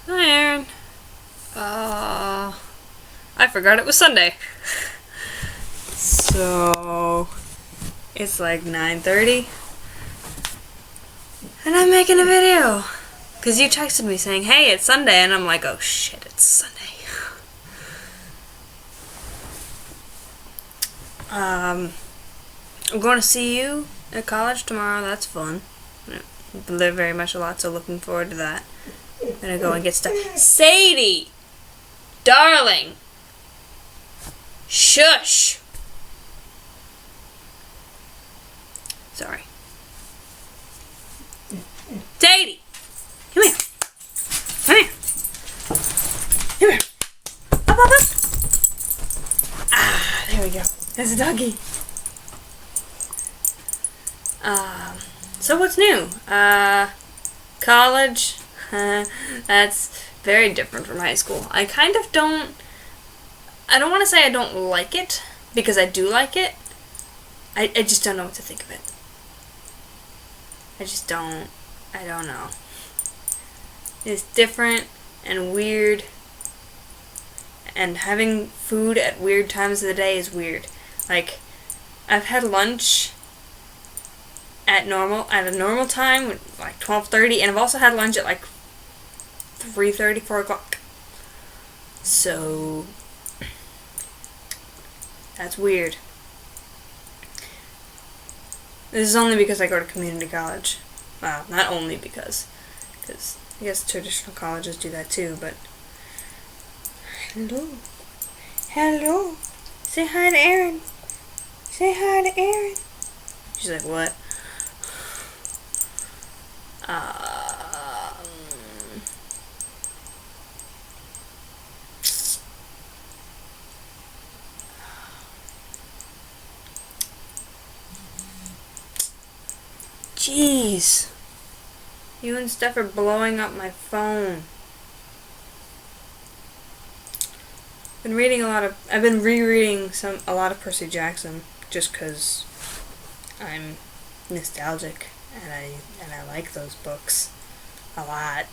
Hi, Aaron. I forgot it was Sunday. So, it's like 9:30, and I'm making a video. Because you texted me saying, hey, it's Sunday, and I'm like, oh shit, it's Sunday. I'm going to see you at college tomorrow. That's fun. They're very much a lot, so looking forward to that. I'm gonna go and get stuff. Sadie! Darling! Shush! Sorry. Sadie! Come here! Come here! Come here! Up, up, up! Ah, there we go. There's a doggy. So what's new? College. That's very different from high school. I don't want to say I don't like it, because I do like it. I just don't know what to think of it. I don't know. It's different and weird, and having food at weird times of the day is weird. Like, I've had lunch at a normal time, like 12:30, and I've also had lunch at like 3:30, 4 o'clock. So that's weird. This is only because I go to community college. Well, not only because I guess traditional colleges do that too, but hello. Hello. Say hi to Aaron. Say hi to Aaron. She's like, what? Jeez. You and Steph are blowing up my phone. I've been rereading a lot of Percy Jackson just 'cause I'm nostalgic and I like those books a lot.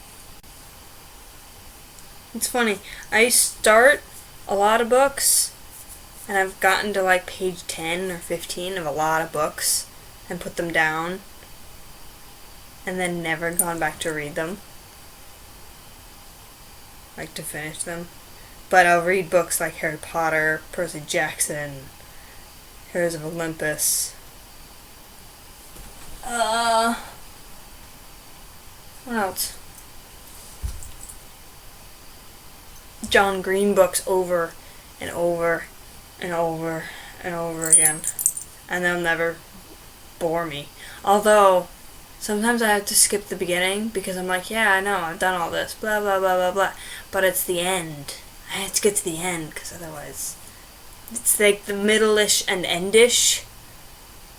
It's funny. I start a lot of books and I've gotten to like page 10 or 15 of a lot of books and put them down and then never gone back to read them. Like, to finish them. But I'll read books like Harry Potter, Percy Jackson, Heroes of Olympus. What else? John Green books over and over and over and over again. And they'll never bore me. Although, sometimes I have to skip the beginning because I'm like, yeah, I know, I've done all this, blah, blah, blah, blah, blah. But it's the end. I have to get to the end because otherwise it's like the middle-ish and end-ish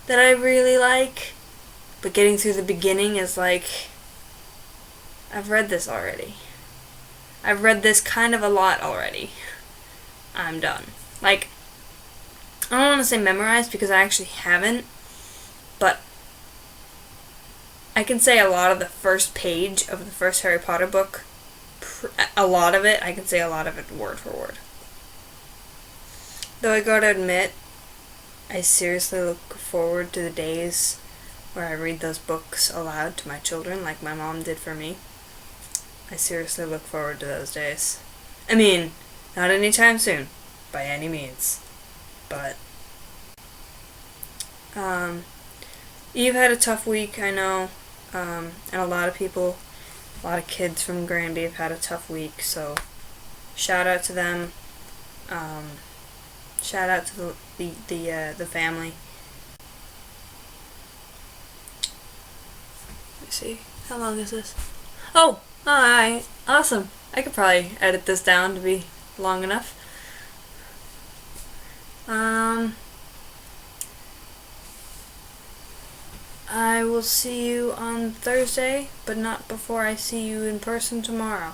that I really like. But getting through the beginning is like, I've read this already. I've read this kind of a lot already. I'm done. Like, I don't want to say memorized because I actually haven't, but I can say a lot of the first page of the first Harry Potter book. A lot of it, I can say a lot of it word for word. Though I gotta admit, I seriously look forward to the days where I read those books aloud to my children like my mom did for me. I seriously look forward to those days. I mean, not anytime soon, by any means. But, you've had a tough week, I know, and a lot of kids from Granby have had a tough week, so shout out to them. Shout out to the family. Let me see. How long is this? Oh, alright. Awesome. I could probably edit this down to be long enough. I will see you on Thursday, but not before I see you in person tomorrow.